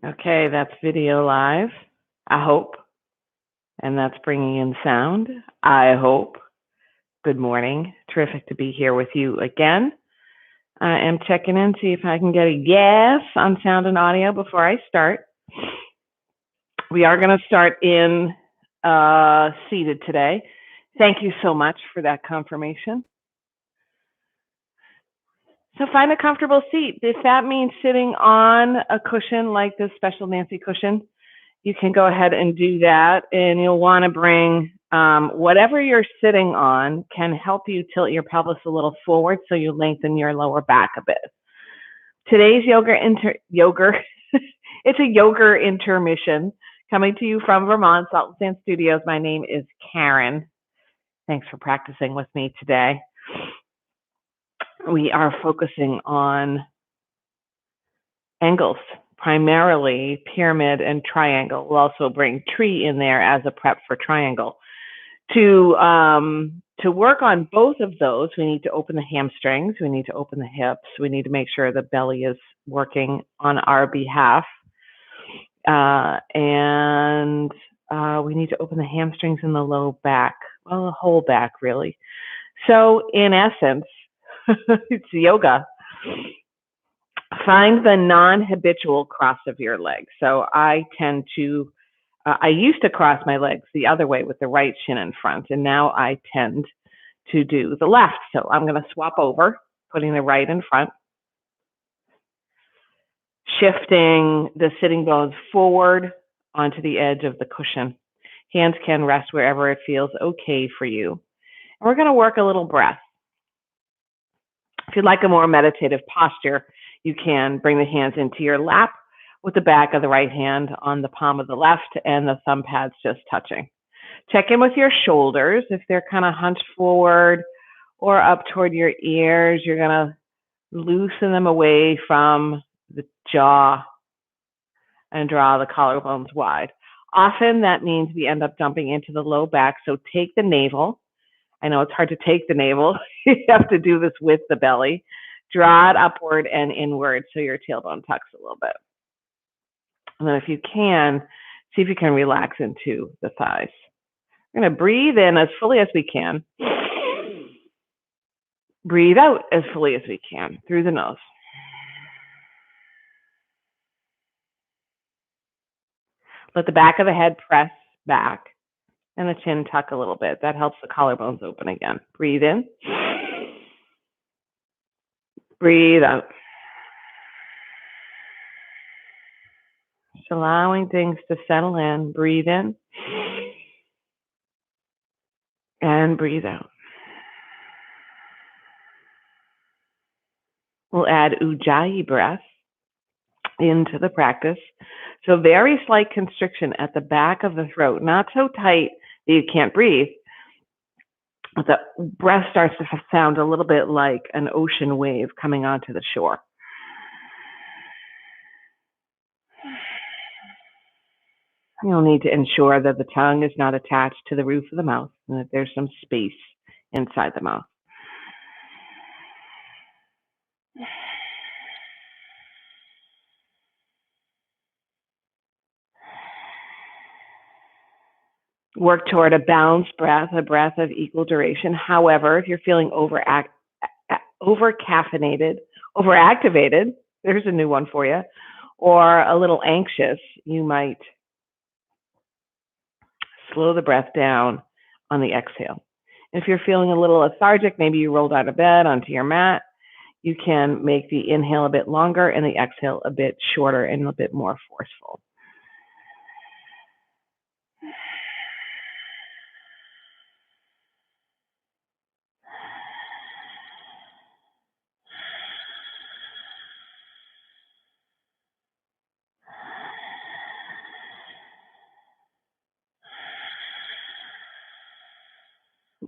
Okay, that's video live, I hope. And that's bringing in sound, I hope. Good morning. Terrific to be here with you again. I am checking in, see if I can get a yes on sound and audio before I start. We are going to start in seated today. Thank you so much for that confirmation. So find a comfortable seat. If that means sitting on a cushion like this special Nancy cushion, you can go ahead and do that. And you'll want to bring whatever you're sitting on can help you tilt your pelvis a little forward so you lengthen your lower back a bit. Today's it's a yoga intermission coming to you from Vermont, Salt and Sand Studios. My name is Karen. Thanks for practicing with me today. We are focusing on angles, primarily pyramid and triangle. We'll also bring tree in there as a prep for triangle. To work on both of those, we need to open the hamstrings, we need to open the hips, we need to make sure the belly is working on our behalf, and we need to open the hamstrings and the low back, well, the whole back really. So in essence, it's yoga. Find the non-habitual cross of your legs. So I tend to, I used to cross my legs the other way with the right shin in front, and now I tend to do the left. So I'm going to swap over, putting the right in front, shifting the sitting bones forward onto the edge of the cushion. Hands can rest wherever it feels okay for you. And we're going to work a little breath. If you'd like a more meditative posture, you can bring the hands into your lap with the back of the right hand on the palm of the left and the thumb pads just touching. Check in with your shoulders. If they're kind of hunched forward or up toward your ears, you're going to loosen them away from the jaw and draw the collarbones wide. Often that means we end up dumping into the low back, so take the navel. I know it's hard to take the navel. You have to do this with the belly. Draw it upward and inward so your tailbone tucks a little bit. And then if you can, see if you can relax into the thighs. We're going to breathe in as fully as we can. Breathe out as fully as we can through the nose. Let the back of the head press back and the chin tuck a little bit. That helps the collarbones open again. Breathe in. Breathe out. Just allowing things to settle in. Breathe in. And breathe out. We'll add Ujjayi breath into the practice. So very slight constriction at the back of the throat, not so tight that you can't breathe. The breath starts to sound a little bit like an ocean wave coming onto the shore. You'll need to ensure that the tongue is not attached to the roof of the mouth and that there's some space inside the mouth. Work toward a balanced breath, a breath of equal duration. However, if you're feeling over-caffeinated, overactivated, there's a new one for you, or a little anxious, you might slow the breath down on the exhale. If you're feeling a little lethargic, maybe you rolled out of bed onto your mat, you can make the inhale a bit longer and the exhale a bit shorter and a bit more forceful.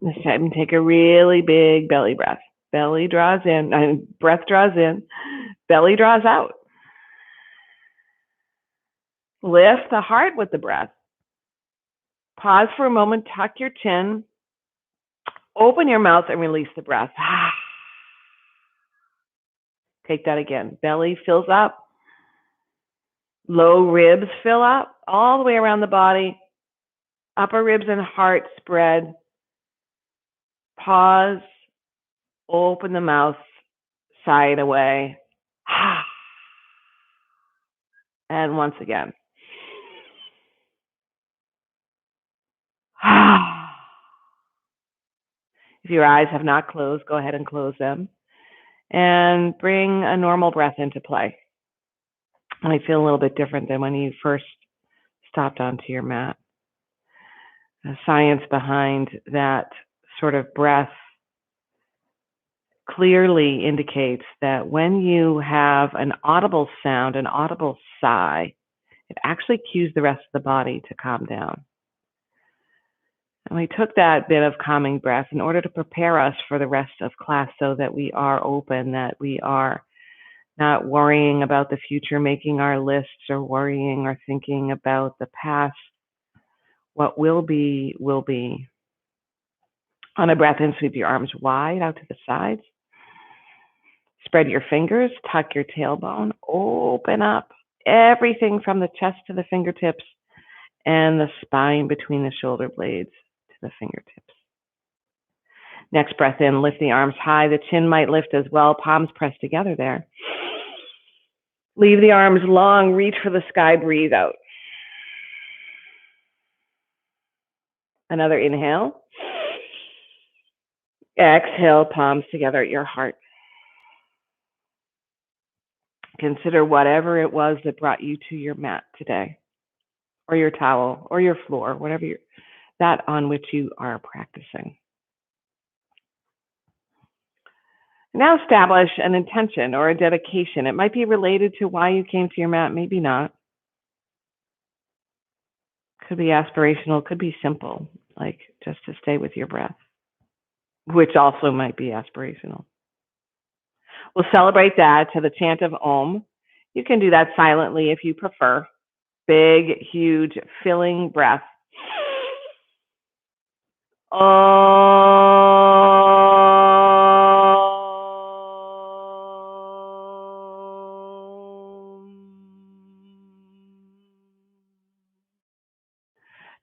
This time, take a really big belly breath. Belly draws in, breath draws in, belly draws out. Lift the heart with the breath. Pause for a moment, tuck your chin, open your mouth and release the breath. Take that again. Belly fills up. Low ribs fill up all the way around the body. Upper ribs and heart spread. Pause. Open the mouth. Sigh it away. And once again. If your eyes have not closed, go ahead and close them. And bring a normal breath into play. It might feel a little bit different than when you first stopped onto your mat. The science behind that sort of breath clearly indicates that when you have an audible sound, an audible sigh, it actually cues the rest of the body to calm down. And we took that bit of calming breath in order to prepare us for the rest of class so that we are open, that we are not worrying about the future, making our lists, or worrying or thinking about the past. What will be, will be. On a breath in, sweep your arms wide out to the sides. Spread your fingers, tuck your tailbone, open up everything from the chest to the fingertips and the spine between the shoulder blades to the fingertips. Next breath in, lift the arms high. The chin might lift as well, palms pressed together there. Leave the arms long, reach for the sky, breathe out. Another inhale. Exhale, palms together at your heart. Consider whatever it was that brought you to your mat today, or your towel, or your floor, whatever that on which you are practicing. Now establish an intention or a dedication. It might be related to why you came to your mat, maybe not. Could be aspirational, could be simple, like just to stay with your breath, which also might be aspirational. We'll celebrate that to the chant of Om. You can do that silently if you prefer. Big, huge, filling breath.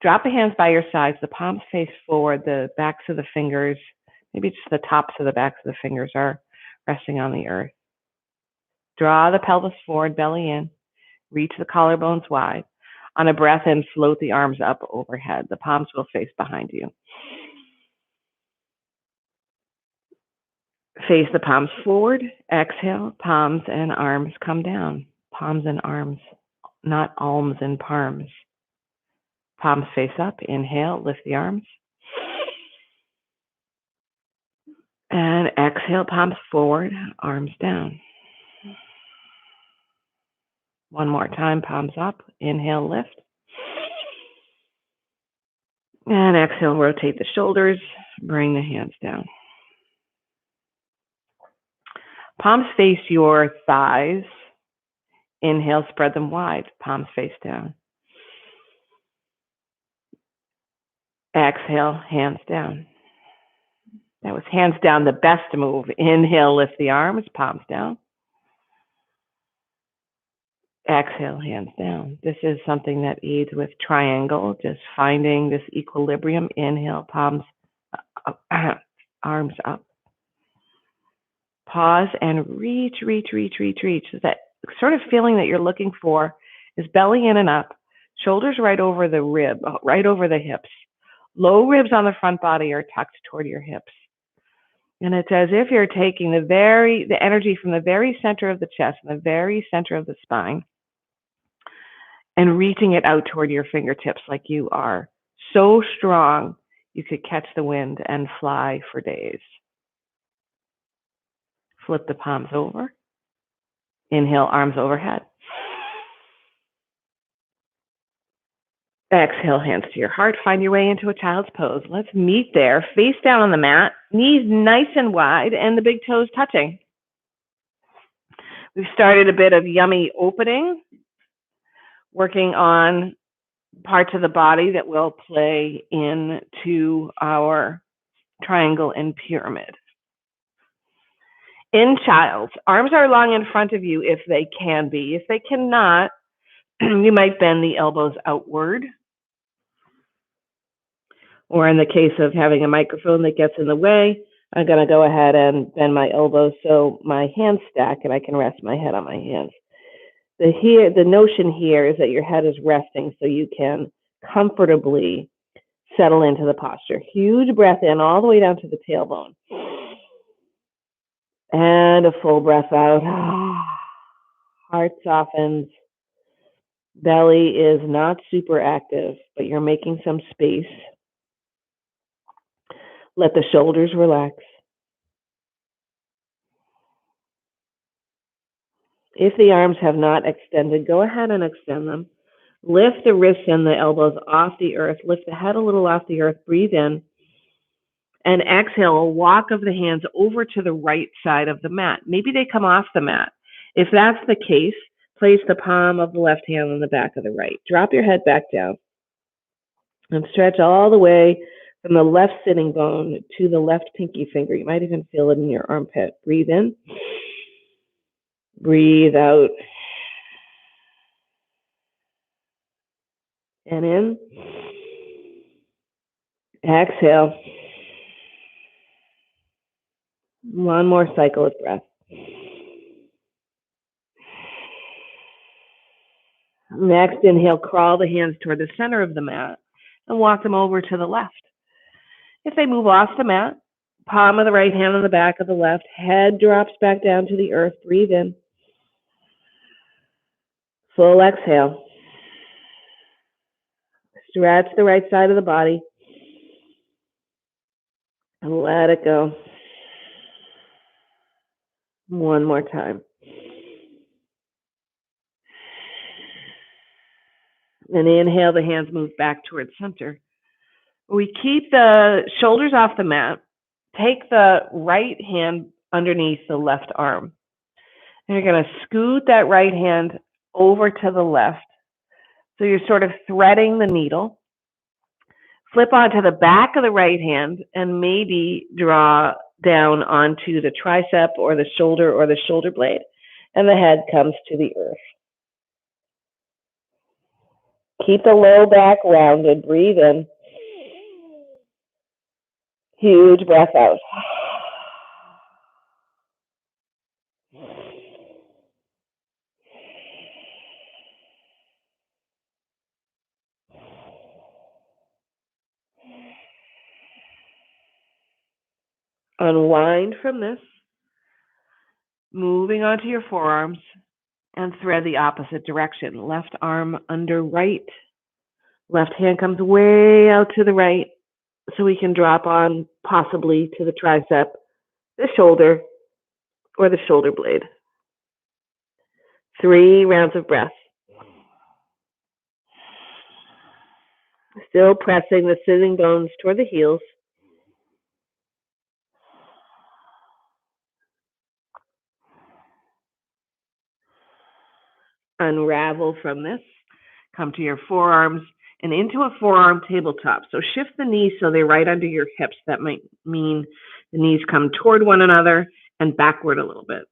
Drop the hands by your sides, the palms face forward, the backs of the fingers, maybe just the tops of the backs of the fingers are resting on the earth. Draw the pelvis forward, belly in, reach the collarbones wide. On a breath in, float the arms up overhead. The palms will face behind you. Face the palms forward, exhale, palms and arms come down. Palms and arms, not alms and palms. Palms face up, inhale, lift the arms. And exhale, palms forward, arms down. One more time, palms up, inhale, lift. And exhale, rotate the shoulders, bring the hands down. Palms face your thighs. Inhale, spread them wide, palms face down. Exhale, hands down. That was hands down, the best move. Inhale, lift the arms, palms down. Exhale, hands down. This is something that aids with triangle, just finding this equilibrium. Inhale, palms up, arms up. Pause and reach. That sort of feeling that you're looking for is belly in and up, shoulders right over the rib, right over the hips. Low ribs on the front body are tucked toward your hips. And it's as if you're taking the energy from the very center of the chest and the very center of the spine and reaching it out toward your fingertips like you are so strong you could catch the wind and fly for days. Flip the palms over. Inhale, arms overhead. Exhale, hands to your heart. Find your way into a child's pose. Let's meet there, face down on the mat, knees nice and wide, and the big toes touching. We've started a bit of yummy opening, working on parts of the body that will play into our triangle and pyramid. In child's, arms are long in front of you if they can be. If they cannot, You might bend the elbows outward. Or in the case of having a microphone that gets in the way, I'm going to go ahead and bend my elbows so my hands stack and I can rest my head on my hands. The notion here is that your head is resting so you can comfortably settle into the posture. Huge breath in all the way down to the tailbone. And a full breath out. Heart softens. Belly is not super active, but you're making some space. Let the shoulders relax. If the arms have not extended, go ahead and extend them. Lift the wrists and the elbows off the earth. Lift the head a little off the earth. Breathe in. And exhale, a walk of the hands over to the right side of the mat. Maybe they come off the mat. If that's the case, place the palm of the left hand on the back of the right. Drop your head back down and stretch all the way from the left sitting bone to the left pinky finger. You might even feel it in your armpit. Breathe in. Breathe out. And in. Exhale. One more cycle of breath. Next, inhale, crawl the hands toward the center of the mat and walk them over to the left. If they move off the mat, palm of the right hand on the back of the left, head drops back down to the earth. Breathe in. Full exhale. Stretch the right side of the body and let it go. One more time. And inhale, the hands move back towards center. We keep the shoulders off the mat. Take the right hand underneath the left arm. And you're going to scoot that right hand over to the left. So you're sort of threading the needle. Flip onto the back of the right hand and maybe draw down onto the tricep or the shoulder blade. And the head comes to the earth. Keep the low back rounded. Breathe in. Huge breath out. Unwind from this. Moving onto your forearms and thread the opposite direction. Left arm under right. Left hand comes way out to the right so we can drop on possibly to the tricep, the shoulder, or the shoulder blade. 3 rounds of breath. Still pressing the sitting bones toward the heels. Unravel from this. Come to your forearms and into a forearm tabletop. So shift the knees so they're right under your hips. That might mean the knees come toward one another and backward a little bit.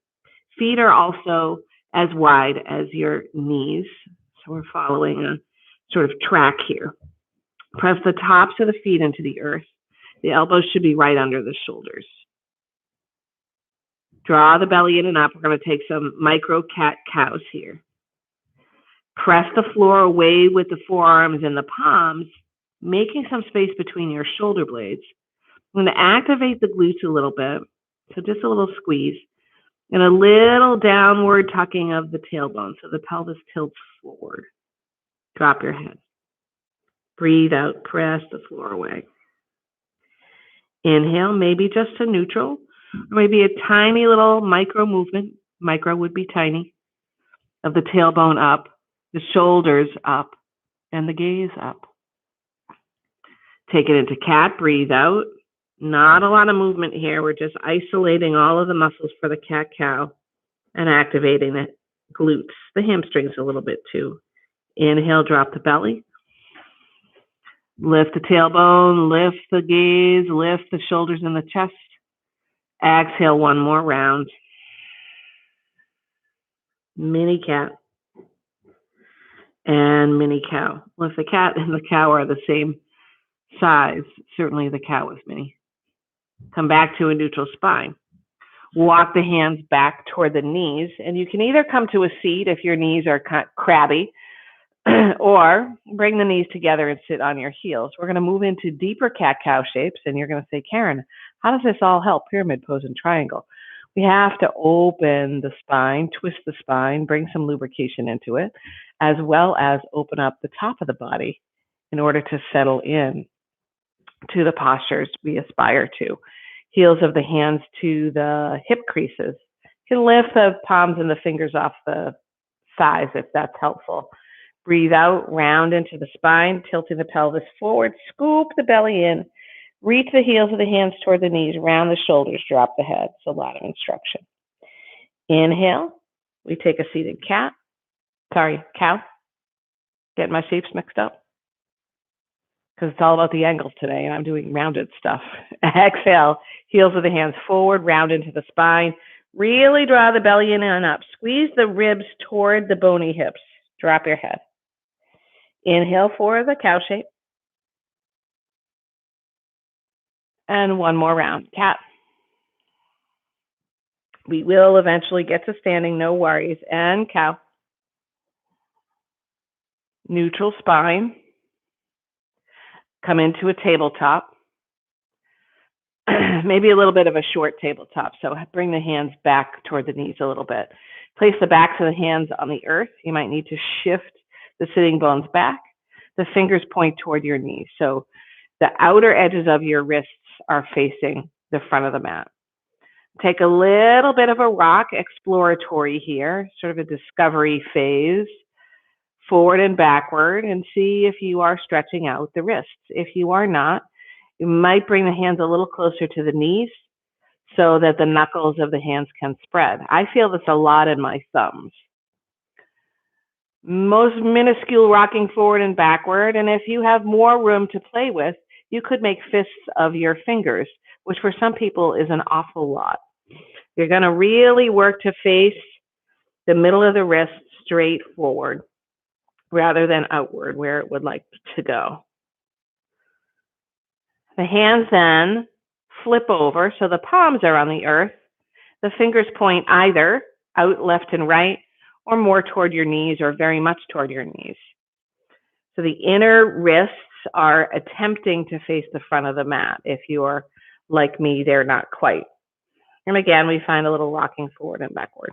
Feet are also as wide as your knees. So we're following a sort of track here. Press the tops of the feet into the earth. The elbows should be right under the shoulders. Draw the belly in and up. We're going to take some micro cat-cows here. Press the floor away with the forearms and the palms, making some space between your shoulder blades. I'm going to activate the glutes a little bit, so just a little squeeze, and a little downward tucking of the tailbone so the pelvis tilts forward. Drop your head. Breathe out, press the floor away. Inhale, maybe just a neutral, or maybe a tiny little micro movement. Micro would be tiny, of the tailbone up, the shoulders up, and the gaze up. Take it into cat, breathe out. Not a lot of movement here. We're just isolating all of the muscles for the cat-cow and activating the glutes, the hamstrings a little bit too. Inhale, drop the belly. Lift the tailbone, lift the gaze, lift the shoulders and the chest. Exhale, one more round. Mini cat. and mini cow. Well, if the cat and the cow are the same size, certainly the cow is mini. Come back to a neutral spine. Walk the hands back toward the knees, and you can either come to a seat if your knees are crabby, or bring the knees together and sit on your heels. We're going to move into deeper cat-cow shapes, and you're going to say, Karen, how does this all help pyramid pose and triangle? We have to open the spine, twist the spine, bring some lubrication into it, as well as open up the top of the body in order to settle in to the postures we aspire to. Heels of the hands to the hip creases. You can lift the palms and the fingers off the thighs if that's helpful. Breathe out, round into the spine, tilting the pelvis forward, scoop the belly in, reach the heels of the hands toward the knees, round the shoulders, drop the head. It's a lot of instruction. Inhale, we take a seated cow. Getting my shapes mixed up? Because it's all about the angles today, and I'm doing rounded stuff. Exhale, heels of the hands forward, round into the spine. Really draw the belly in and up. Squeeze the ribs toward the bony hips. Drop your head. Inhale for the cow shape. And one more round, cat. We will eventually get to standing, no worries. And cow. Neutral spine. Come into a tabletop. Maybe a little bit of a short tabletop. So bring the hands back toward the knees a little bit. Place the backs of the hands on the earth. You might need to shift the sitting bones back. The fingers point toward your knees. So the outer edges of your wrists are facing the front of the mat. Take a little bit of a rock exploratory here, sort of a discovery phase, forward and backward, and see if you are stretching out the wrists. If you are not, you might bring the hands a little closer to the knees so that the knuckles of the hands can spread. I feel this a lot in my thumbs. Most minuscule rocking forward and backward, and if you have more room to play with, you could make fists of your fingers, which for some people is an awful lot. You're going to really work to face the middle of the wrist straight forward rather than outward where it would like to go. The hands then flip over so the palms are on the earth. The fingers point either out left and right or more toward your knees or very much toward your knees. So the inner wrists are attempting to face the front of the mat. If you're like me, they're not quite. And again, we find a little rocking forward and backward.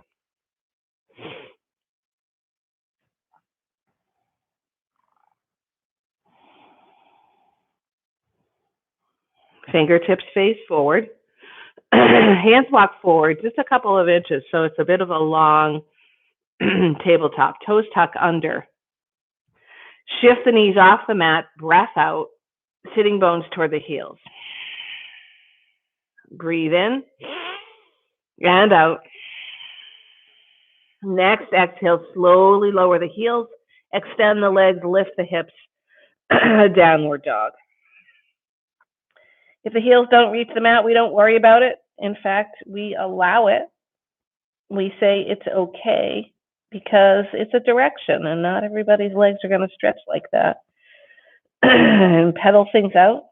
Fingertips face forward. Hands walk forward just a couple of inches, so it's a bit of a long tabletop. Toes tuck under. Shift the knees off the mat, breath out, sitting bones toward the heels. Breathe in and out. Next, exhale, slowly lower the heels, extend the legs, lift the hips, downward dog. If the heels don't reach the mat, we don't worry about it. In fact, we allow it. We say it's okay because it's a direction and not everybody's legs are going to stretch like that. And pedal things out.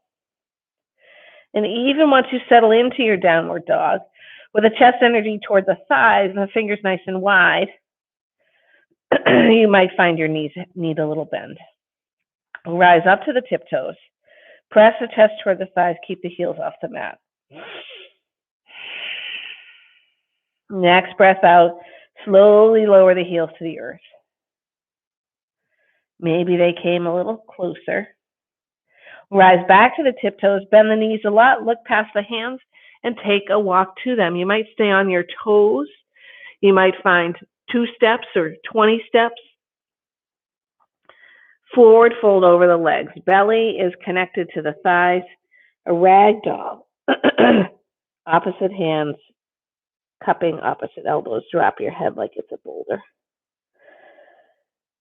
And even once you settle into your downward dog, with the chest energy toward the thighs and the fingers nice and wide, you might find your knees need a little bend. Rise up to the tiptoes. Press the chest toward the thighs. Keep the heels off the mat. Next breath out. Slowly lower the heels to the earth. Maybe they came a little closer. Rise back to the tiptoes. Bend the knees a lot. Look past the hands and take a walk to them. You might stay on your toes. You might find 2 steps or 20 steps. Forward fold over the legs. Belly is connected to the thighs. A rag doll. Opposite hands cupping opposite elbows. Drop your head like it's a boulder.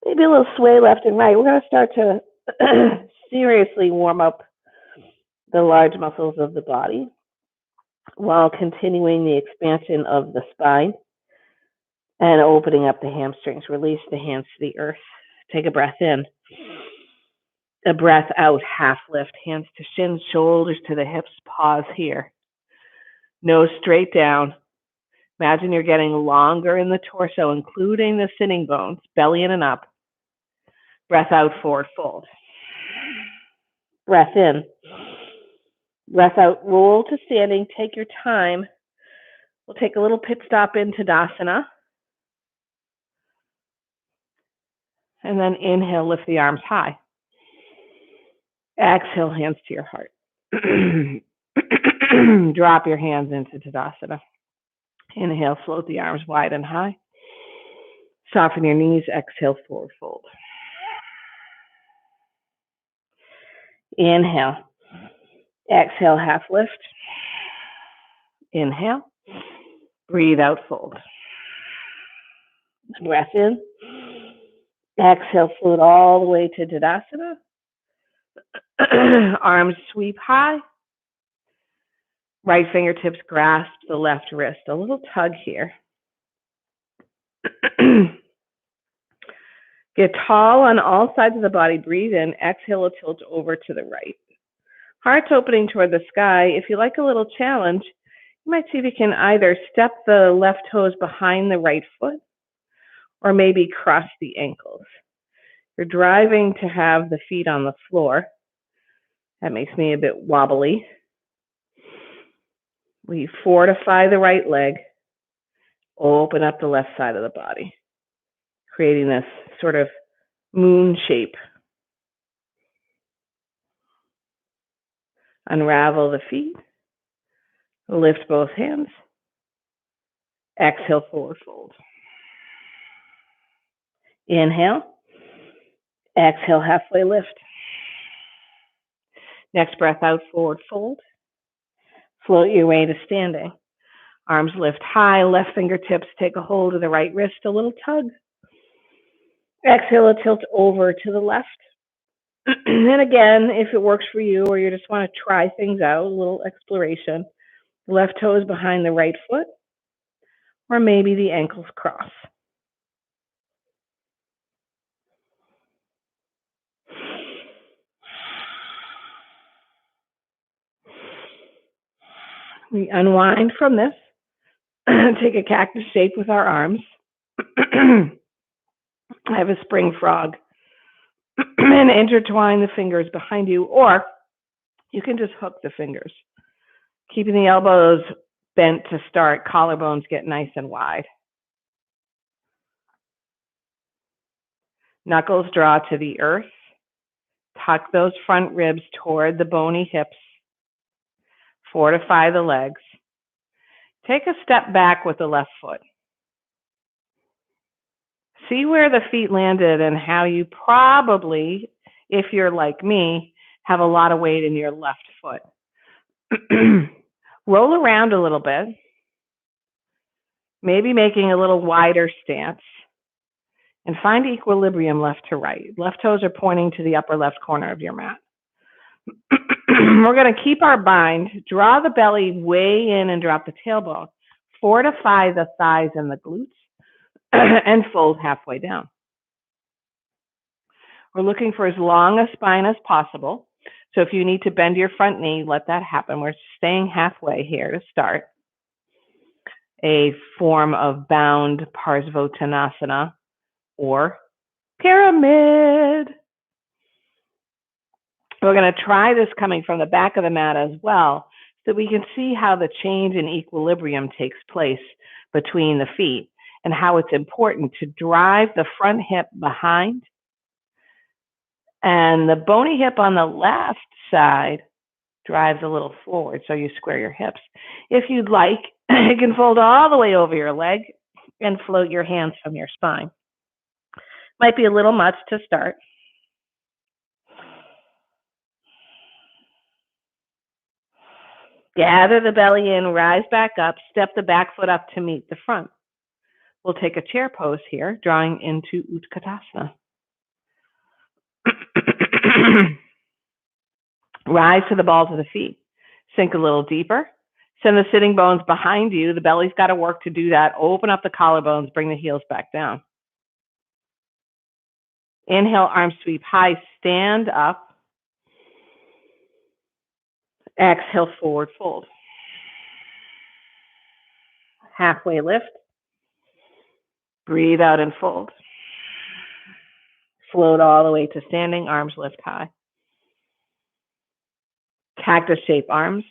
Maybe a little sway left and right. We're going to start to seriously warm up the large muscles of the body while continuing the expansion of the spine and opening up the hamstrings. Release the hands to the earth. Take a breath in. A breath out, half lift, hands to shins, shoulders to the hips, pause here. Nose straight down. Imagine you're getting longer in the torso, including the sitting bones, belly in and up. Breath out, forward fold. Breath in. Breath out, roll to standing, take your time. We'll take a little pit stop in Tadasana. And then inhale, lift the arms high. Exhale, hands to your heart. Drop your hands into Tadasana. Inhale, float the arms wide and high. Soften your knees, exhale, forward fold. Inhale. Exhale, half lift. Inhale. Breathe out, fold. Breath in. Exhale, float all the way to Tadasana. Arms sweep high. Right fingertips grasp the left wrist. A little tug here. Get tall on all sides of the body. Breathe in. Exhale, tilt over to the right. Heart's opening toward the sky. If you like a little challenge, you might see if you can either step the left toes behind the right foot or maybe cross the ankles. You're driving to have the feet on the floor. That makes me a bit wobbly. We fortify the right leg, open up the left side of the body, creating this sort of moon shape. Unravel the feet, lift both hands, exhale, forward fold. Inhale, exhale, halfway lift. Next breath out, forward fold. Float your way to standing. Arms lift high, left fingertips take a hold of the right wrist, a little tug. Exhale, tilt over to the left. And again, if it works for you or you just want to try things out, a little exploration, left toes behind the right foot, or maybe the ankles cross. We unwind from this, take a cactus shape with our arms. I have a spring frog. And intertwine the fingers behind you, or you can just hook the fingers. Keeping the elbows bent to start, collarbones get nice and wide. Knuckles draw to the earth. Tuck those front ribs toward the bony hips. Fortify the legs. Take a step back with the left foot. See where the feet landed and how you probably, if you're like me, have a lot of weight in your left foot. Roll around a little bit, maybe making a little wider stance, and find equilibrium left to right. Left toes are pointing to the upper left corner of your mat. We're going to keep our bind, draw the belly way in and drop the tailbone, fortify the thighs and the glutes, and fold halfway down. We're looking for as long a spine as possible. So if you need to bend your front knee, let that happen. We're staying halfway here to start. A form of bound Parsvottanasana or pyramid. We're going to try this coming from the back of the mat as well, so we can see how the change in equilibrium takes place between the feet and how it's important to drive the front hip behind and the bony hip on the left side drives a little forward, so you square your hips. If you'd like, you can fold all the way over your leg and float your hands from your spine. Might be a little much to start. Gather the belly in, rise back up, step the back foot up to meet the front. We'll take a chair pose here, drawing into Utkatasana. Rise to the balls of the feet. Sink a little deeper. Send the sitting bones behind you. The belly's got to work to do that. Open up the collarbones, bring the heels back down. Inhale, arms sweep high, stand up. Exhale, forward fold. Halfway lift. Breathe out and fold. Float all the way to standing, arms lift high. Cactus shape arms.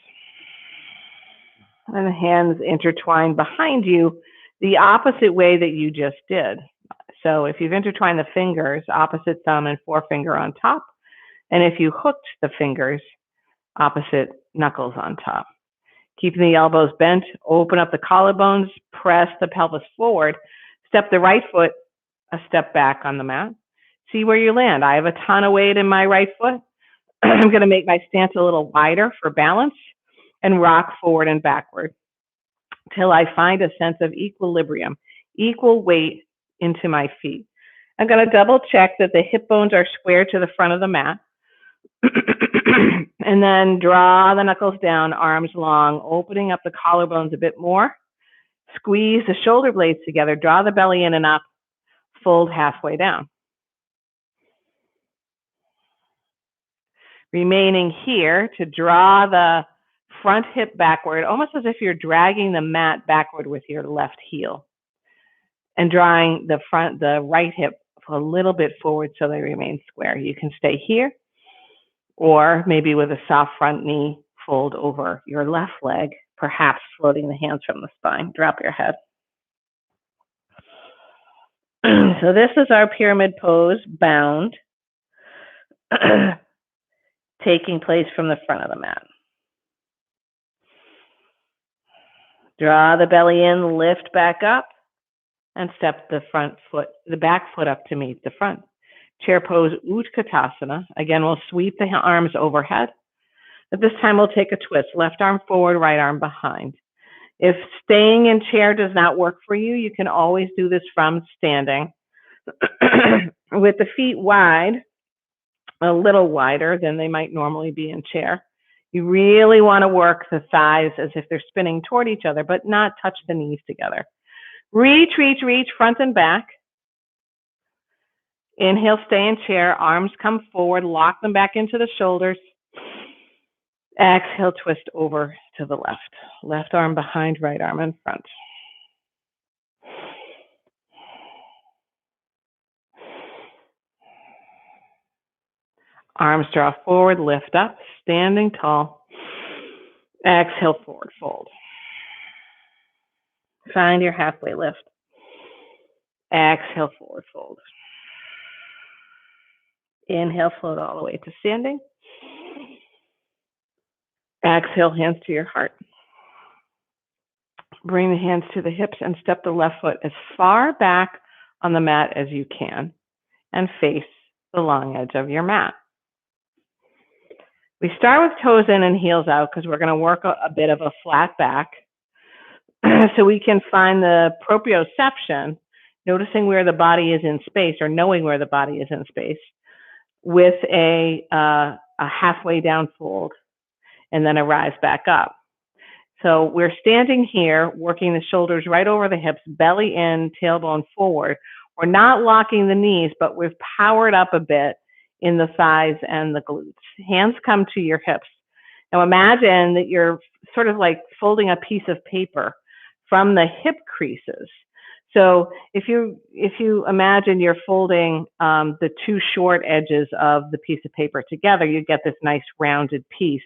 And the hands intertwined behind you the opposite way that you just did. So if you've intertwined the fingers, opposite thumb and forefinger on top. And if you hooked the fingers, opposite knuckles on top. Keeping the elbows bent, open up the collarbones, press the pelvis forward, step the right foot a step back on the mat. See where you land. I have a ton of weight in my right foot. I'm going to make my stance a little wider for balance and rock forward and backward till I find a sense of equilibrium, equal weight into my feet. I'm going to double check that the hip bones are square to the front of the mat. And then draw the knuckles down, arms long, opening up the collarbones a bit more. Squeeze the shoulder blades together, draw the belly in and up, fold halfway down. Remaining here to draw the front hip backward, almost as if you're dragging the mat backward with your left heel. And drawing the right hip a little bit forward so they remain square. You can stay here, or maybe with a soft front knee, fold over your left leg, perhaps floating the hands from the spine. Drop your head. So this is our pyramid pose, bound, taking place from the front of the mat. Draw the belly in, lift back up, and step the back foot up to meet the front. Chair pose, Utkatasana. Again, we'll sweep the arms overhead. But this time we'll take a twist. Left arm forward, right arm behind. If staying in chair does not work for you, you can always do this from standing. With the feet wide, a little wider than they might normally be in chair. You really want to work the thighs as if they're spinning toward each other, but not touch the knees together. Reach, reach, reach, front and back. Inhale, stay in chair, arms come forward, lock them back into the shoulders. Exhale, twist over to the left. Left arm behind, right arm in front. Arms draw forward, lift up, standing tall. Exhale, forward fold. Find your halfway lift. Exhale, forward fold. Inhale, float all the way to standing. Exhale, hands to your heart. Bring the hands to the hips and step the left foot as far back on the mat as you can and face the long edge of your mat. We start with toes in and heels out because we're going to work a bit of a flat back so we can find the proprioception, noticing where the body is in space or knowing where the body is in space with a halfway down fold and then a rise back up. So we're standing here, working the shoulders right over the hips, belly in, tailbone forward. We're not locking the knees, but we've powered up a bit in the thighs and the glutes. Hands come to your hips. Now imagine that you're sort of like folding a piece of paper from the hip creases. So if you imagine you're folding the two short edges of the piece of paper together, you get this nice rounded piece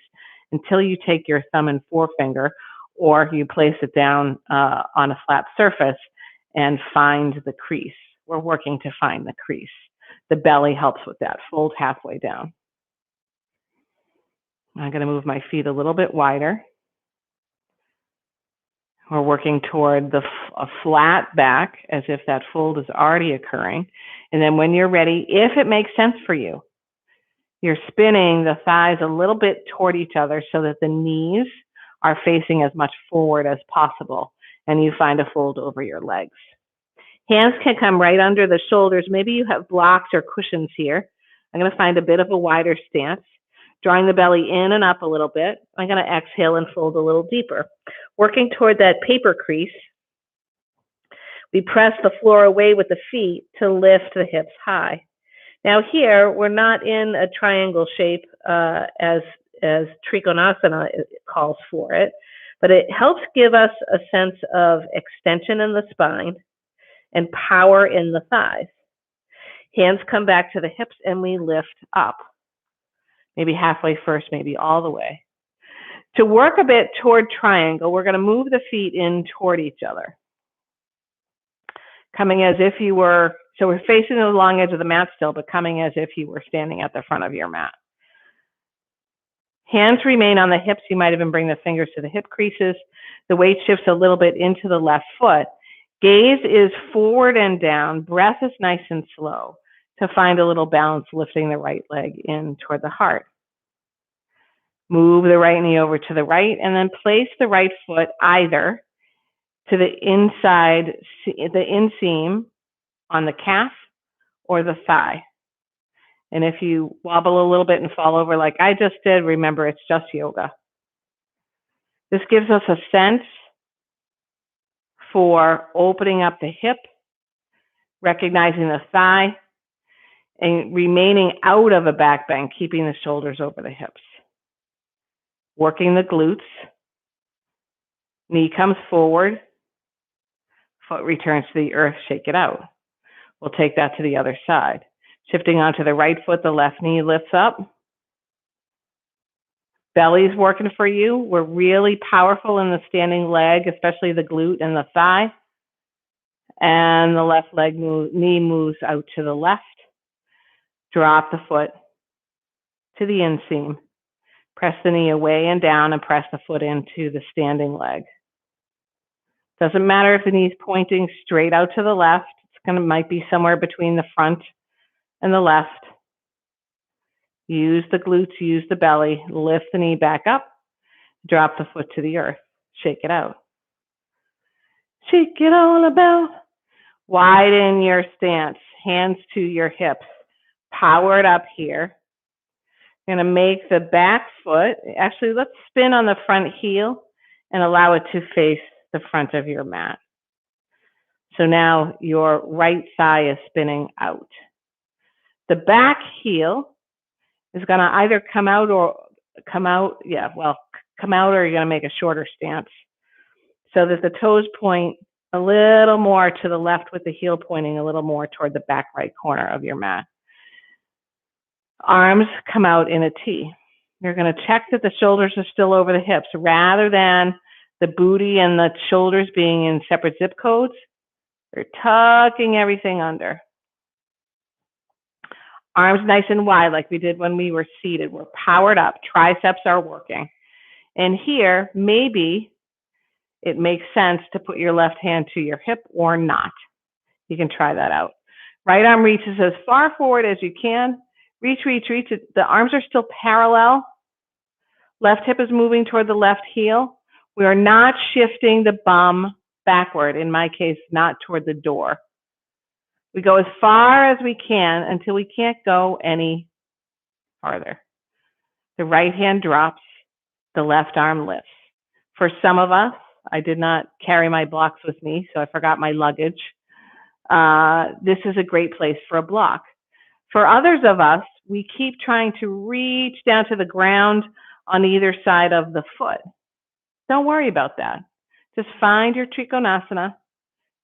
until you take your thumb and forefinger, or you place it down on a flat surface and find the crease. We're working to find the crease. The belly helps with that. Fold halfway down. I'm going to move my feet a little bit wider. We're working toward a flat back as if that fold is already occurring. And then when you're ready, if it makes sense for you, you're spinning the thighs a little bit toward each other so that the knees are facing as much forward as possible, and you find a fold over your legs. Hands can come right under the shoulders. Maybe you have blocks or cushions here. I'm going to find a bit of a wider stance, drawing the belly in and up a little bit. I'm going to exhale and fold a little deeper. Working toward that paper crease, we press the floor away with the feet to lift the hips high. Now here, we're not in a triangle shape as Trikonasana calls for it, but it helps give us a sense of extension in the spine and power in the thighs. Hands come back to the hips and we lift up. Maybe halfway first, maybe all the way. To work a bit toward triangle, we're going to move the feet in toward each other. Coming as if you were, so we're facing the long edge of the mat still, but coming as if you were standing at the front of your mat. Hands remain on the hips. You might even bring the fingers to the hip creases. The weight shifts a little bit into the left foot. Gaze is forward and down. Breath is nice and slow to find a little balance, lifting the right leg in toward the heart. Move the right knee over to the right and then place the right foot either to the inside, the inseam on the calf or the thigh. And if you wobble a little bit and fall over like I just did, remember it's just yoga. This gives us a sense for opening up the hip, recognizing the thigh, and remaining out of a back bend, keeping the shoulders over the hips. Working the glutes. Knee comes forward. Foot returns to the earth, shake it out. We'll take that to the other side. Shifting onto the right foot, the left knee lifts up. Belly's working for you. We're really powerful in the standing leg, especially the glute and the thigh. And the left knee moves out to the left. Drop the foot to the inseam. Press the knee away and down and press the foot into the standing leg. Doesn't matter if the knee's pointing straight out to the left. Might be somewhere between the front and the left. Use the glutes, use the belly, lift the knee back up, drop the foot to the earth, shake it out. Shake it all about. Widen your stance, hands to your hips. Power it up here. You're going to make the back foot, actually let's spin on the front heel and allow it to face the front of your mat. So now your right thigh is spinning out. The back heel is going to either come out or you're going to make a shorter stance so that the toes point a little more to the left with the heel pointing a little more toward the back right corner of your mat. Arms come out in a T. You're going to check that the shoulders are still over the hips rather than the booty and the shoulders being in separate zip codes. You're tucking everything under. Arms nice and wide like we did when we were seated. We're powered up. Triceps are working. And here, maybe it makes sense to put your left hand to your hip or not. You can try that out. Right arm reaches as far forward as you can. Reach, reach, reach. The arms are still parallel. Left hip is moving toward the left heel. We are not shifting the bum backward, in my case, not toward the door. We go as far as we can until we can't go any farther. The right hand drops, the left arm lifts. For some of us, I did not carry my blocks with me, so I forgot my luggage. This is a great place for a block. For others of us, we keep trying to reach down to the ground on either side of the foot. Don't worry about that. Just find your Trikonasana.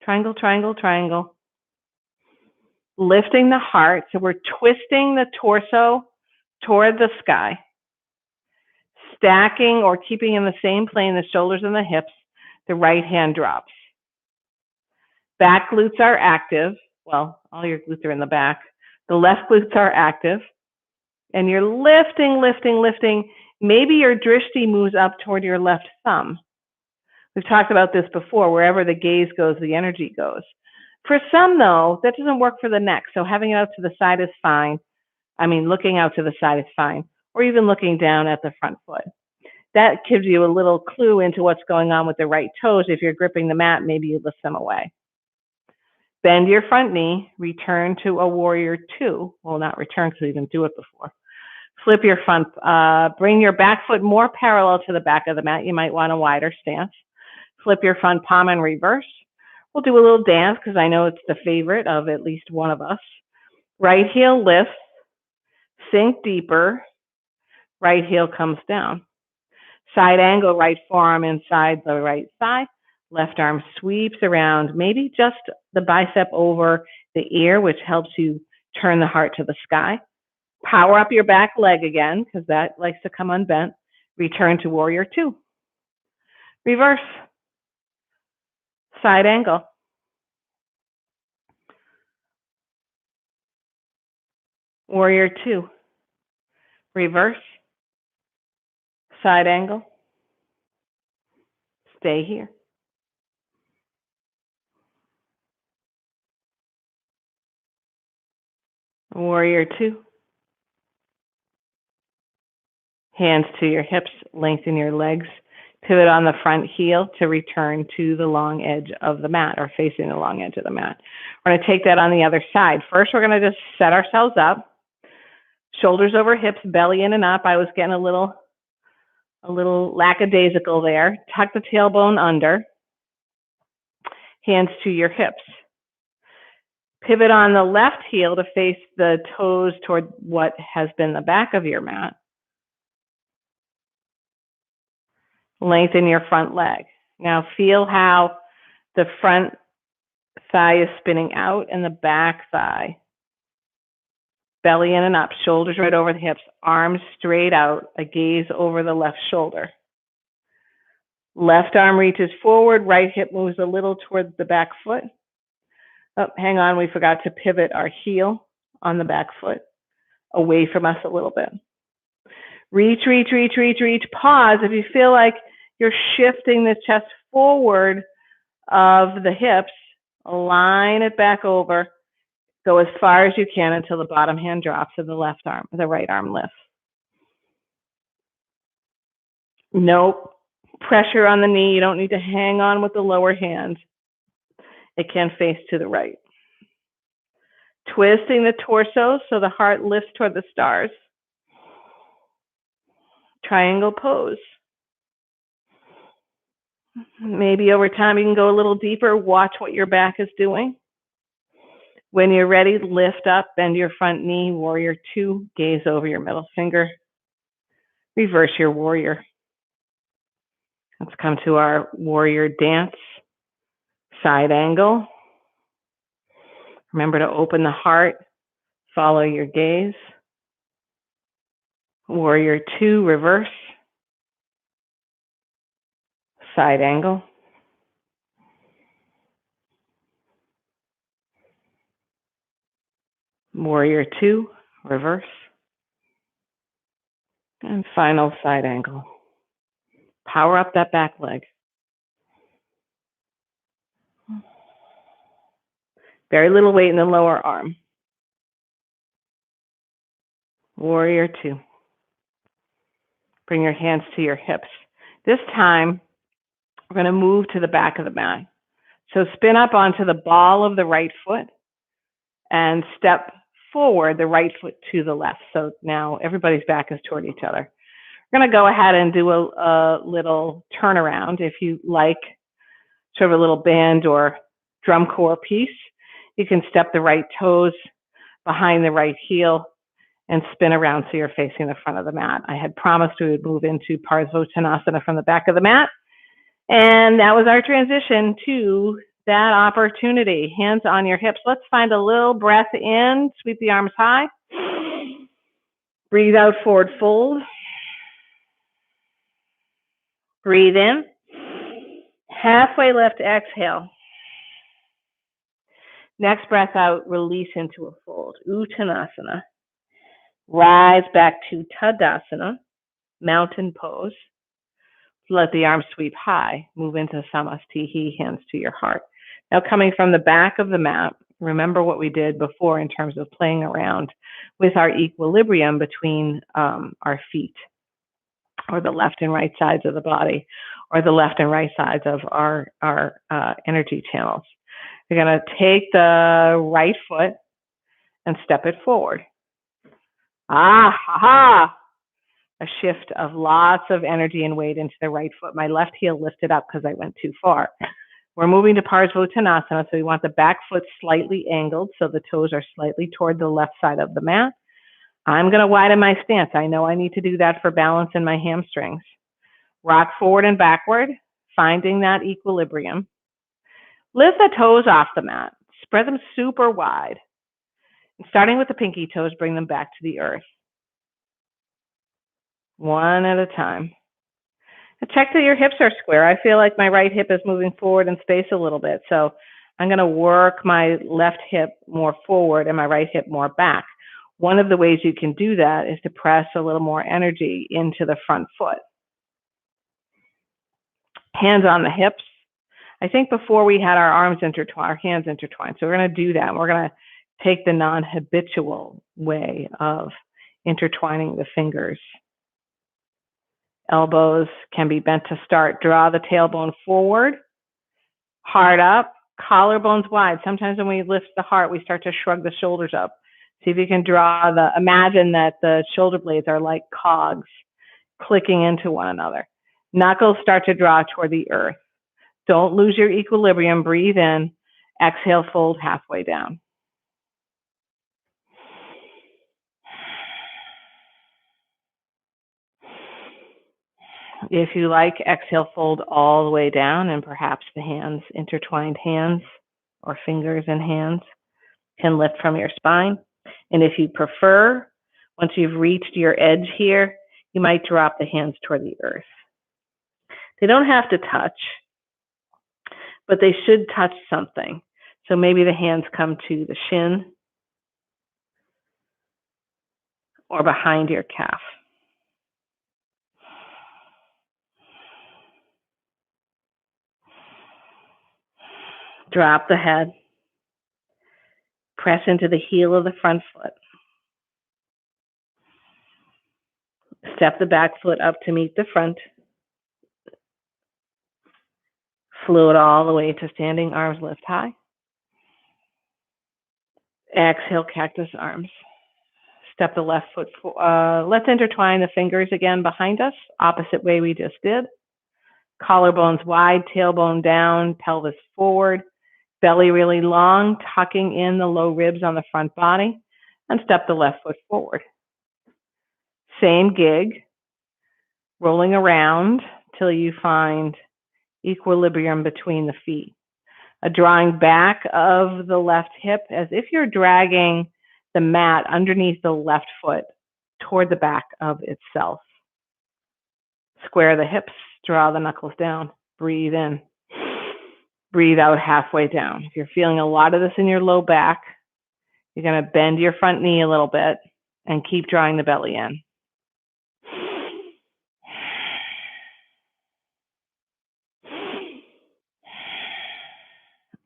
Triangle, triangle, triangle. Lifting the heart. So we're twisting the torso toward the sky. Stacking or keeping in the same plane the shoulders and the hips. The right hand drops. Back glutes are active. Well, all your glutes are in the back. The left glutes are active. And you're lifting, lifting, lifting. Maybe your drishti moves up toward your left thumb. We've talked about this before. Wherever the gaze goes, the energy goes. For some, though, that doesn't work for the neck. So having it out to the side is fine. I mean, looking out to the side is fine. Or even looking down at the front foot. That gives you a little clue into what's going on with the right toes. If you're gripping the mat, maybe you lift them away. Bend your front knee. Return to a warrior two. Well, not return because we didn't do it before. Flip your front, bring your back foot more parallel to the back of the mat. You might want a wider stance. Flip your front palm in reverse. We'll do a little dance because I know it's the favorite of at least one of us. Right heel lifts, sink deeper, right heel comes down. Side angle, right forearm inside the right thigh, left arm sweeps around, maybe just the bicep over the ear, which helps you turn the heart to the sky. Power up your back leg again, because that likes to come unbent. Return to warrior two. Reverse. Side angle. Warrior two. Reverse. Side angle. Stay here. Warrior two. Hands to your hips, lengthen your legs. Pivot on the front heel to return to the long edge of the mat, or facing the long edge of the mat. We're going to take that on the other side. First, we're going to just set ourselves up. Shoulders over hips, belly in and up. I was getting a little lackadaisical there. Tuck the tailbone under. Hands to your hips. Pivot on the left heel to face the toes toward what has been the back of your mat. Lengthen your front leg. Now feel how the front thigh is spinning out and the back thigh. Belly in and up, shoulders right over the hips, arms straight out, a gaze over the left shoulder. Left arm reaches forward, right hip moves a little towards the back foot. Oh, hang on, we forgot to pivot our heel on the back foot away from us a little bit. Reach, reach, reach, reach, reach. Pause if you feel like you're shifting the chest forward of the hips. Align it back over. Go as far as you can until the bottom hand drops and the right arm lifts. No pressure on the knee. You don't need to hang on with the lower hand. It can face to the right. Twisting the torso so the heart lifts toward the stars. Triangle pose. Maybe over time you can go a little deeper. Watch what your back is doing. When you're ready, lift up, bend your front knee, warrior two, gaze over your middle finger. Reverse your warrior. Let's come to our warrior dance. Side angle. Remember to open the heart, follow your gaze. Warrior two, reverse. Side angle. Warrior two, reverse. And final side angle. Power up that back leg. Very little weight in the lower arm. Warrior two. Bring your hands to your hips. This time, we're going to move to the back of the mat. So spin up onto the ball of the right foot and step forward, the right foot to the left. So now everybody's back is toward each other. We're going to go ahead and do a little turnaround. If you like sort of a little band or drum corps piece, you can step the right toes behind the right heel and spin around so you're facing the front of the mat. I had promised we would move into Parzo Tanasana from the back of the mat. And that was our transition to that opportunity. Hands on your hips. Let's find a little breath in. Sweep the arms high. Breathe out, forward fold. Breathe in. Halfway lift, exhale. Next breath out, release into a fold. Utkatasana. Rise back to Tadasana, mountain pose. Let the arms sweep high. Move into Samastihi, hands to your heart. Now coming from the back of the mat, remember what we did before in terms of playing around with our equilibrium between our feet, or the left and right sides of the body, or the left and right sides of our energy channels. You're going to take the right foot and step it forward. Ah, ha, ha. A shift of lots of energy and weight into the right foot. My left heel lifted up because I went too far. We're moving to Parsvottanasana, so we want the back foot slightly angled so the toes are slightly toward the left side of the mat. I'm going to widen my stance. I know I need to do that for balance in my hamstrings. Rock forward and backward, finding that equilibrium. Lift the toes off the mat. Spread them super wide. Starting with the pinky toes, bring them back to the earth. One at a time. Check that your hips are square. I feel like my right hip is moving forward in space a little bit. So I'm going to work my left hip more forward and my right hip more back. One of the ways you can do that is to press a little more energy into the front foot. Hands on the hips. I think before we had our arms intertwined, our hands intertwined. So we're going to do that. We're going to take the non-habitual way of intertwining the fingers. Elbows can be bent to start. Draw the tailbone forward, heart up, collarbones wide. Sometimes when we lift the heart, we start to shrug the shoulders up. See if you can imagine that the shoulder blades are like cogs clicking into one another. Knuckles start to draw toward the earth. Don't lose your equilibrium. Breathe in. Exhale, fold halfway down. If you like, exhale, fold all the way down, and perhaps the hands, intertwined hands or fingers and hands, can lift from your spine. And if you prefer, once you've reached your edge here, you might drop the hands toward the earth. They don't have to touch, but they should touch something. So maybe the hands come to the shin or behind your calf. Drop the head. Press into the heel of the front foot. Step the back foot up to meet the front. Float all the way to standing arms lift high. Exhale, cactus arms. Step the left foot forward. Let's intertwine the fingers again behind us, opposite way we just did. Collarbones wide, tailbone down, pelvis forward, belly really long, tucking in the low ribs on the front body, and step the left foot forward. Same gig, rolling around till you find equilibrium between the feet. A drawing back of the left hip as if you're dragging the mat underneath the left foot toward the back of itself. Square the hips, draw the knuckles down, breathe in. Breathe out halfway down. If you're feeling a lot of this in your low back, you're going to bend your front knee a little bit and keep drawing the belly in.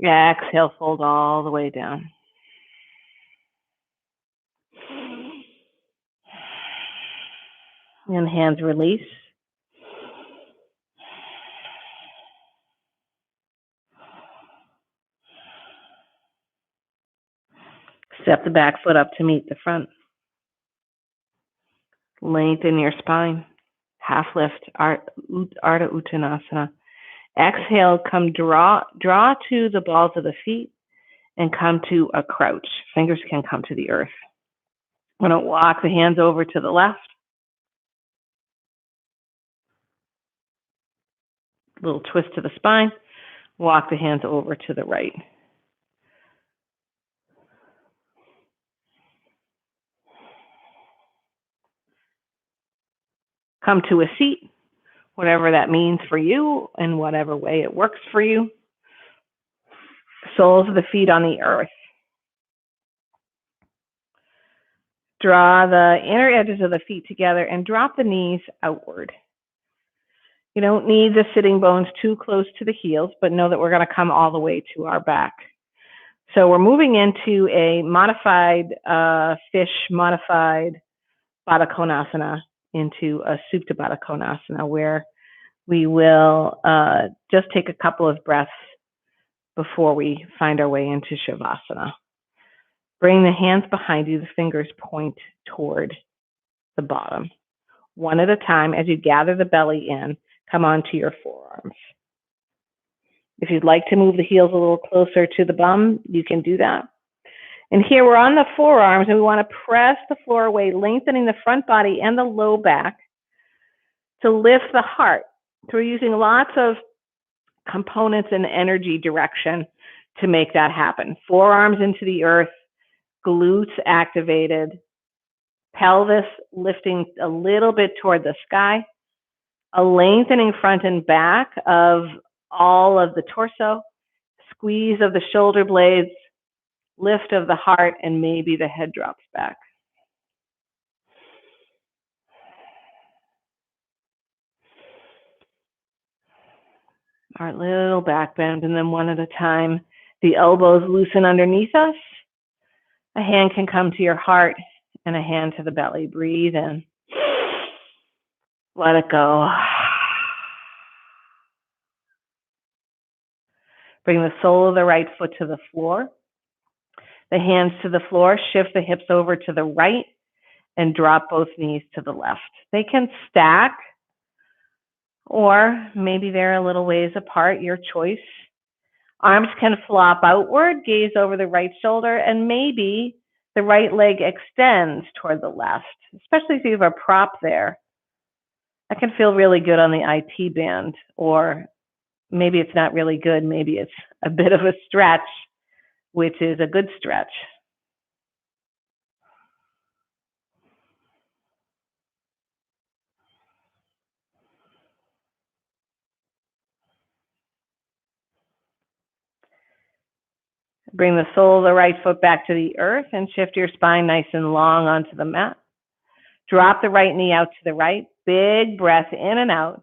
Exhale, fold all the way down. And hands release. Step the back foot up to meet the front. Lengthen your spine. Half lift, Ardha Uttanasana. Exhale, come draw to the balls of the feet and come to a crouch. Fingers can come to the earth. I'm going to walk the hands over to the left. Little twist to the spine. Walk the hands over to the right. Come to a seat, whatever that means for you and whatever way it works for you. Soles of the feet on the earth. Draw the inner edges of the feet together and drop the knees outward. You don't need the sitting bones too close to the heels, but know that we're going to come all the way to our back. So we're moving into a modified modified Baddha Konasana, into a Supta Baddha Konasana, where we will just take a couple of breaths before we find our way into Shavasana. Bring the hands behind you, the fingers point toward the bottom. One at a time, as you gather the belly in, come onto your forearms. If you'd like to move the heels a little closer to the bum, you can do that. And here we're on the forearms, and we want to press the floor away, lengthening the front body and the low back to lift the heart. So we're using lots of components and energy direction to make that happen. Forearms into the earth, glutes activated, pelvis lifting a little bit toward the sky, a lengthening front and back of all of the torso, squeeze of the shoulder blades, lift of the heart, and maybe the head drops back. Our little back bend, and then one at a time. The elbows loosen underneath us. A hand can come to your heart and a hand to the belly. Breathe in. Let it go. Bring the sole of the right foot to the floor. The hands to the floor. Shift the hips over to the right and drop both knees to the left. They can stack, or maybe they're a little ways apart, your choice. Arms can flop outward, gaze over the right shoulder, and maybe the right leg extends toward the left, especially if you have a prop there. That can feel really good on the IT band, or maybe it's not really good. Maybe it's a bit of a stretch, which is a good stretch. Bring the sole of the right foot back to the earth and shift your spine nice and long onto the mat. Drop the right knee out to the right. Big breath in and out.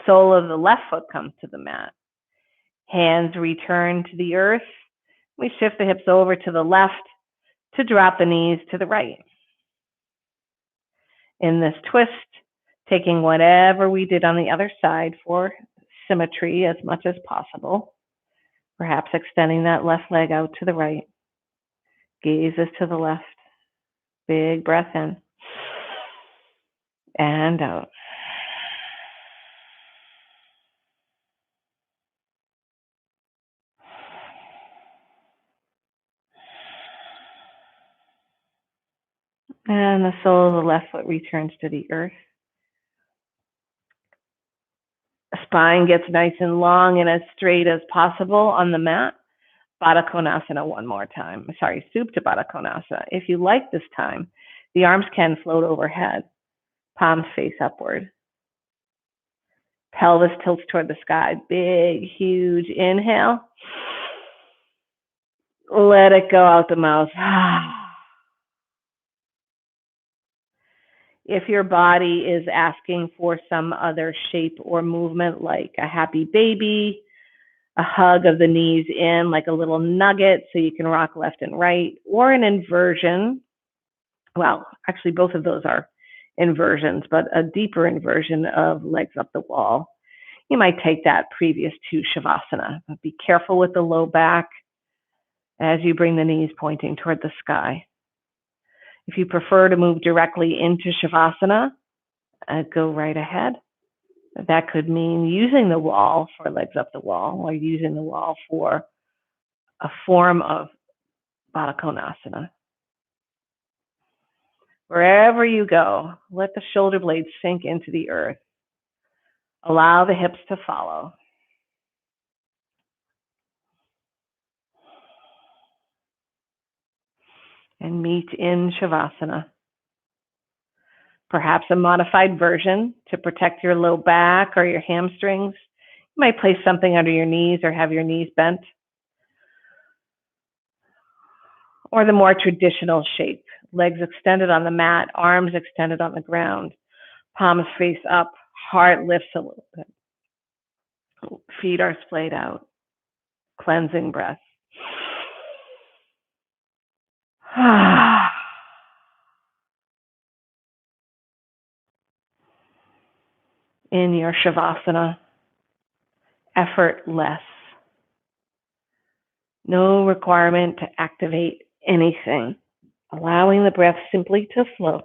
Sole of the left foot comes to the mat. Hands return to the earth. We shift the hips over to the left to drop the knees to the right. In this twist, taking whatever we did on the other side for symmetry as much as possible. Perhaps extending that left leg out to the right. Gazes to the left. Big breath in and out. And the sole of the left foot returns to the earth. Spine gets nice and long and as straight as possible on the mat. Baddha Konasana one more time. Sorry, Supta Baddha Konasana. If you like this time, the arms can float overhead. Palms face upward. Pelvis tilts toward the sky. Big, huge inhale. Let it go out the mouth. If your body is asking for some other shape or movement, like a happy baby, a hug of the knees in, like a little nugget so you can rock left and right, or an inversion, well, actually both of those are inversions, but a deeper inversion of legs up the wall. You might take that previous to Shavasana, but be careful with the low back as you bring the knees pointing toward the sky. If you prefer to move directly into Shavasana, go right ahead. That could mean using the wall for legs up the wall, or using the wall for a form of Baddha Konasana. Wherever you go, let the shoulder blades sink into the earth. Allow the hips to follow. And meet in Shavasana. Perhaps a modified version to protect your low back or your hamstrings. You might place something under your knees or have your knees bent. Or the more traditional shape, legs extended on the mat, arms extended on the ground, palms face up, heart lifts a little bit. Feet are splayed out. Cleansing breath. In your Shavasana, effortless. No requirement to activate anything. Allowing the breath simply to flow.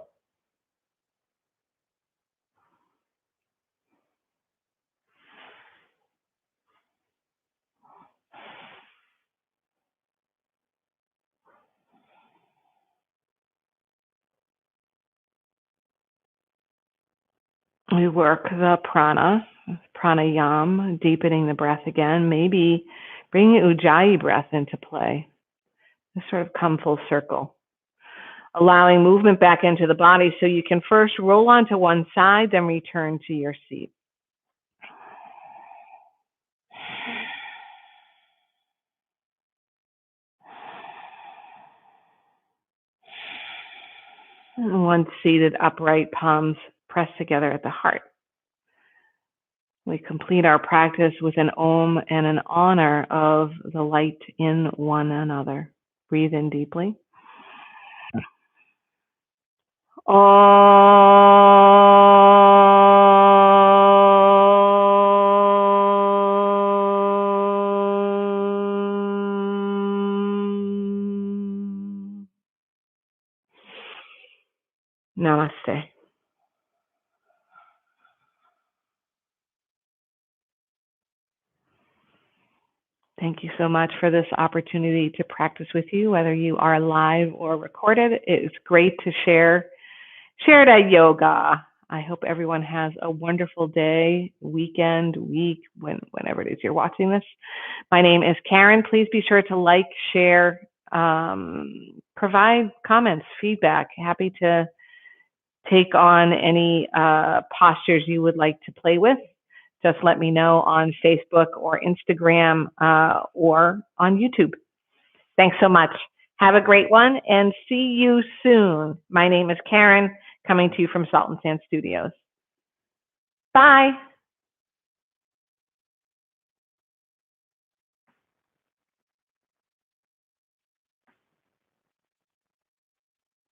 We work the pranayama, deepening the breath again, maybe bringing ujjayi breath into play. Just sort of come full circle. Allowing movement back into the body so you can first roll onto one side, then return to your seat. And once seated upright, palms pressed together at the heart. We complete our practice with an Om and an honor of the light in one another. Breathe in deeply. Namaste. Thank you so much for this opportunity to practice with you, whether you are live or recorded. It's great to share that yoga. I hope everyone has a wonderful day, weekend, week, whenever it is you're watching this. My name is Karen. Please be sure to like, share, provide comments, feedback. Happy to take on any postures you would like to play with. Just let me know on Facebook or Instagram or on YouTube. Thanks so much. Have a great one and see you soon. My name is Karen, coming to you from Salt and Sand Studios. Bye.